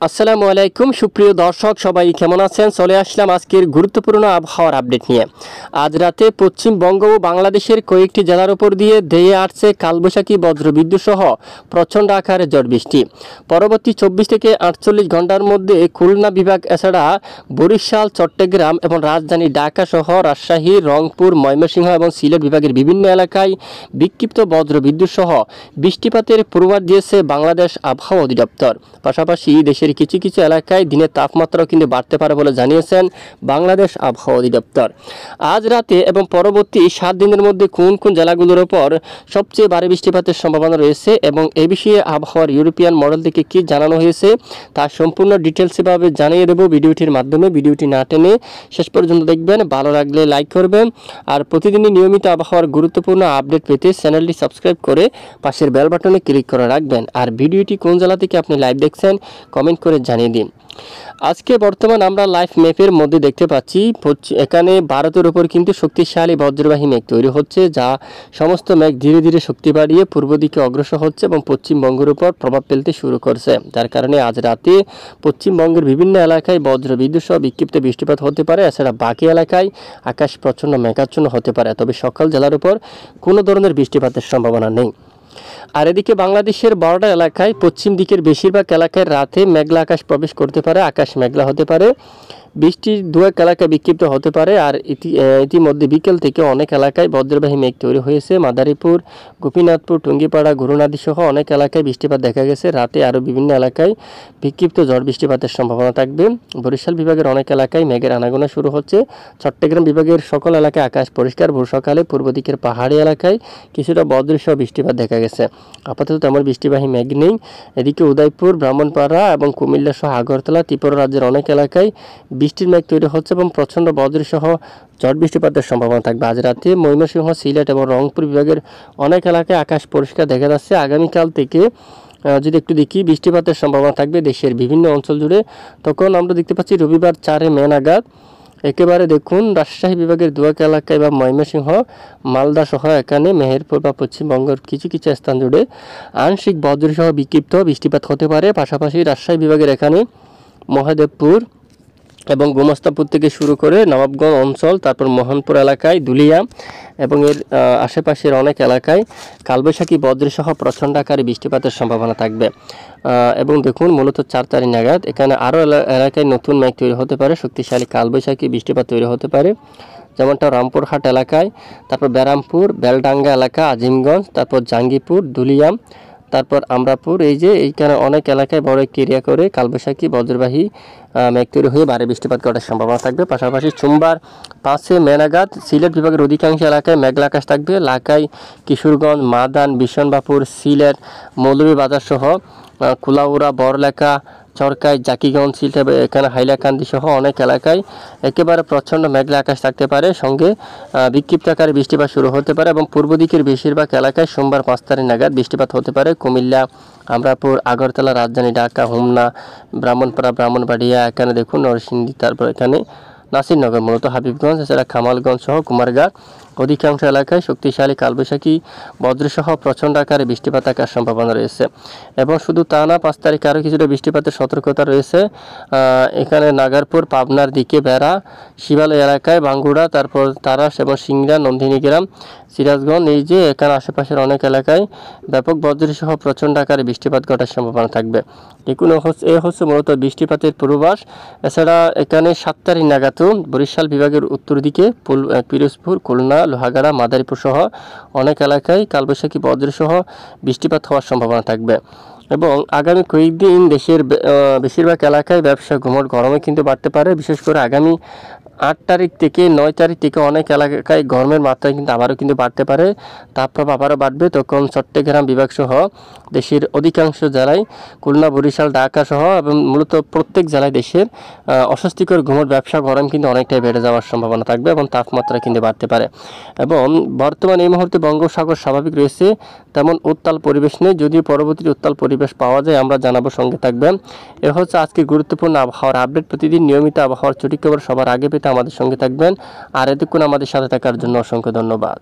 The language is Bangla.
আসসালামু আলাইকুম সুপ্রিয় দর্শক সবাই কেমন আছেন। চলে আসলাম আজকের গুরুত্বপূর্ণ আবহাওয়ার আপডেট নিয়ে। আজ রাতে পশ্চিমবঙ্গ ও বাংলাদেশের কয়েকটি জেলার উপর দিয়ে ধেয়ে আসছে কালবৈশাখী বজ্রবিদ্যুৎ সহ প্রচণ্ড আকারে ঝড় বৃষ্টি। পরবর্তী 24 থেকে 48 ঘন্টার মধ্যে খুলনা বিভাগ এছাড়া বরিশাল, চট্টগ্রাম এবং রাজধানী ঢাকা সহ রাজশাহী, রংপুর, ময়মনসিংহ এবং সিলেট বিভাগের বিভিন্ন এলাকায় বিক্ষিপ্ত বজ্রবিদ্যুৎ সহ বৃষ্টিপাতের পূর্বাভাস দিয়েছে বাংলাদেশ আবহাওয়া অধিদপ্তর। পাশাপাশি দেশের কিছু কিছু এলাকায় দিনের তাপমাত্রাও কিন্তু বাড়তে পারে বলে জানিয়েছেন বাংলাদেশ আবহাওয়া অধিদপ্তর। আজ রাতে এবং পরবর্তী 7 দিনের মধ্যে কোন কোন জেলাগুলোর ওপর সবচেয়ে ভারী বৃষ্টিপাতের সম্ভাবনা রয়েছে এবং এ বিষয়ে আবহাওয়ার ইউরোপিয়ান মডেল থেকে কি জানানো হয়েছে তা সম্পূর্ণ ডিটেলসভাবে জানিয়ে দেব ভিডিওটির মাধ্যমে। ভিডিওটি না টেনে শেষ পর্যন্ত দেখবেন, ভালো লাগলে লাইক করবেন আর প্রতিদিনই নিয়মিত আবহাওয়ার গুরুত্বপূর্ণ আপডেট পেতে চ্যানেলটি সাবস্ক্রাইব করে পাশের বেল বাটনে ক্লিক করে রাখবেন। আর ভিডিওটি কোন জেলা থেকে আপনি লাইভ দেখছেন কমেন্ট করে জানিয়ে দিন। আজকে বর্তমান আমরা লাইভ ম্যাপের মধ্যে দেখতে পাচ্ছি এখানে ভারতের উপর কিন্তু শক্তিশালী বজ্রবাহী মেঘ তৈরি হচ্ছে, যা সমস্ত মেঘ ধীরে ধীরে শক্তি বাড়িয়ে পূর্ব দিকে অগ্রসর হচ্ছে এবং পশ্চিমবঙ্গের উপর প্রভাব ফেলতে শুরু করছে। যার কারণে আজ রাতে পশ্চিমবঙ্গের বিভিন্ন এলাকায় বজ্রবিদ্যুৎ সহ বিক্ষিপ্ত বৃষ্টিপাত হতে পারে। এছাড়া বাকি এলাকায় আকাশ প্রচণ্ড মেঘাচ্ছন্ন হতে পারে, তবে সকল জেলার উপর কোনো ধরনের বৃষ্টিপাতের সম্ভাবনা নেই। আর এদিকে বাংলাদেশের বর্ডার এলাকায় পশ্চিম দিকের বেশিরভাগ এলাকায় রাতে মেঘলা আকাশ প্রবেশ করতে পারে, আকাশ মেঘলা হতে পারে, বৃষ্টির দু এক এলাকায় বিক্ষিপ্ত হতে পারে। আর ইতিমধ্যে বিকেল থেকে অনেক এলাকায় বজ্রবাহী মেঘ তৈরি হয়েছে। মাদারীপুর, গোপীনাথপুর, টুঙ্গিপাড়া, গুরুনাদি সহ অনেক এলাকায় বৃষ্টিপাত দেখা গেছে। রাতে আরও বিভিন্ন এলাকায় বিক্ষিপ্ত ঝড় বৃষ্টিপাতের সম্ভাবনা থাকবে। বরিশাল বিভাগের অনেক এলাকায় মেঘের আনাগোনা শুরু হচ্ছে। চট্টগ্রাম বিভাগের সকল এলাকায় আকাশ পরিষ্কার। ভোর সকালে পূর্ব দিকের পাহাড়ি এলাকায় কিছুটা বজ্রসহ বৃষ্টিপাত দেখা গেছে। আপাতত তেমন বৃষ্টিবাহী মেঘ নেই। এদিকে উদয়পুর, ব্রাহ্মণপাড়া এবং কুমিল্লা সহ আগরতলা, ত্রিপুরা রাজ্যের অনেক এলাকায় বৃষ্টির মেঘ তৈরি হচ্ছে এবং প্রচণ্ড বজ্রসহ ঝড় বৃষ্টিপাতের সম্ভাবনা থাকবে। আজ রাতে ময়মনসিংহ, সিলেট এবং রংপুর বিভাগের অনেক এলাকায় আকাশ পরিষ্কার দেখা যাচ্ছে। আগামীকাল থেকে যদি একটু দেখি বৃষ্টিপাতের সম্ভাবনা থাকবে দেশের বিভিন্ন অঞ্চল জুড়ে। তখন আমরা দেখতে পাচ্ছি রবিবার 4 মে নাগাদ একেবারে দেখুন রাজশাহী বিভাগের দুয়াক এলাকায় বা ময়মনসিংহ, মালদা সহ এখানে মেহেরপুর বা পশ্চিমবঙ্গের কিছু কিছু স্থান জুড়ে আংশিক বজ্রসহ বিক্ষিপ্ত বৃষ্টিপাত হতে পারে। পাশাপাশি রাজশাহী বিভাগের এখানে মহাদেবপুর এবং গোমস্তাপুর থেকে শুরু করে নবাবগঞ্জ অঞ্চল, তারপর মোহনপুর এলাকায়, দুলিয়া এবং এর আশেপাশের অনেক এলাকায় কালবৈশাখী বজ্রসহ প্রচণ্ড আকারে বৃষ্টিপাতের সম্ভাবনা থাকবে। এবং দেখুন মূলত 4 তারিখ নাগাদ এখানে আরও এলাকায় নতুন মেঘ তৈরি হতে পারে, শক্তিশালী কালবৈশাখী বৃষ্টিপাত তৈরি হতে পারে, যেমনটা রামপুরহাট এলাকায়, তারপর ব্যারামপুর, বেলডাঙ্গা এলাকা, আজিমগঞ্জ, তারপর জাঙ্গিপুর, দুলিয়াম, তারপর আমরাপুর। এই যে এইখানে অনেক এলাকায় বড় একটি এরিয়া করে কালবৈশাখী বজ্রবাহী মেঘ তৈরি হয়ে ভারী বৃষ্টিপাত করার সম্ভাবনা থাকবে। পাশাপাশি সোমবার 5 মে নাগাদ সিলেট বিভাগের অধিকাংশ এলাকায় মেঘলা আকাশ থাকবে। লাখাই, কিশোরগঞ্জ, মাদান, বিশনবাপুর, সিলেট, মৌলভীবাজার সহ কুলাউড়া, বড়লেখা, চরকাই, জাকিগঞ্জ, সিলেট এখানে হাইলাকান্দি সহ অনেক এলাকায় একেবারে প্রচণ্ড মেঘলা আকাশ থাকতে পারে, সঙ্গে বিক্ষিপ্ত আকারে বৃষ্টিপাত শুরু হতে পারে এবং পূর্ব দিকের বেশিরভাগ এলাকায় সোমবার 5 তারিখ নাগাদ বৃষ্টিপাত হতে পারে। কুমিল্লা, আমরাপুর, আগরতলা, রাজধানী ঢাকা, হোমনা, ব্রাহ্মণপাড়া, ব্রাহ্মণবাড়িয়া, এখানে দেখুন নরসিংদী, তারপর এখানে নাসিরনগর, মূলত হাবিবগঞ্জ, এছাড়া খামালগঞ্জ সহ কুমারঘাট অধিকাংশ এলাকায় শক্তিশালী কালবৈশাখী বজ্রসহ প্রচণ্ড আকারে বৃষ্টিপাত থাকার সম্ভাবনা রয়েছে। এবং শুধু তা না, 5 তারিখে আরও কিছুটা বৃষ্টিপাতের সতর্কতা রয়েছে। এখানে নাগারপুর, পাবনার দিকে বেড়া, শিবালয় এলাকায়, বাঙ্গুড়া, তারপর তারাস এবং সিংড়া, নন্দিনীগ্রাম, সিরাজগঞ্জ, এই যে এখানে আশেপাশের অনেক এলাকায় ব্যাপক বজ্রসহ প্রচণ্ড আকারে বৃষ্টিপাত ঘটার সম্ভাবনা থাকবে। এ হচ্ছে মূলত বৃষ্টিপাতের পূর্বাভাস। এছাড়া এখানে 7 তারিখ নাগাদও বরিশাল বিভাগের উত্তর দিকে পিরোজপুর, খুলনা, লোহাগাড়া, মাদারীপুর সহ অনেক এলাকায় কালবৈশাখী বজ্রসহ বৃষ্টিপাত হওয়ার সম্ভাবনা থাকবে। এবং আগামী কয়েকদিন দেশের বেশিরভাগ এলাকায় ব্যবসা ঘুমট গরমে কিন্তু বাড়তে পারে। বিশেষ করে আগামী 8 তারিখ থেকে 9 তারিখ থেকে অনেক এলাকায় গরমের মাত্রা কিন্তু আবারও কিন্তু বাড়তে পারে, তাপপ্রবাহ আবারও বাড়বে। তখন চট্টগ্রাম বিভাগ সহ দেশের অধিকাংশ জেলায়, খুলনা, বরিশাল, ঢাকা সহ এবং মূলত প্রত্যেক জেলায় দেশের অস্বস্তিকর ঘুমট ব্যবসা গরম কিন্তু অনেকটাই বেড়ে যাওয়ার সম্ভাবনা থাকবে এবং তাপমাত্রা কিন্তু বাড়তে পারে। এবং বর্তমানে এই মুহূর্তে বঙ্গোপসাগর স্বাভাবিক রয়েছে, তেমন উত্তাল পরিবেশ নেই। যদিও পরবর্তী উত্তাল পরিবেশ পাওয়া যায় আমরা জানাবো, সঙ্গে থাকবেন। এ হচ্ছে আজকে গুরুত্বপূর্ণ আবহাওয়ার আপডেট। প্রতিদিন নিয়মিত আবহাওয়ার ছুটি খবর সবার আগে পেতে আমাদের সঙ্গে থাকবেন। আর এতক্ষণ আমাদের সাথে থাকার জন্য অসংখ্য ধন্যবাদ।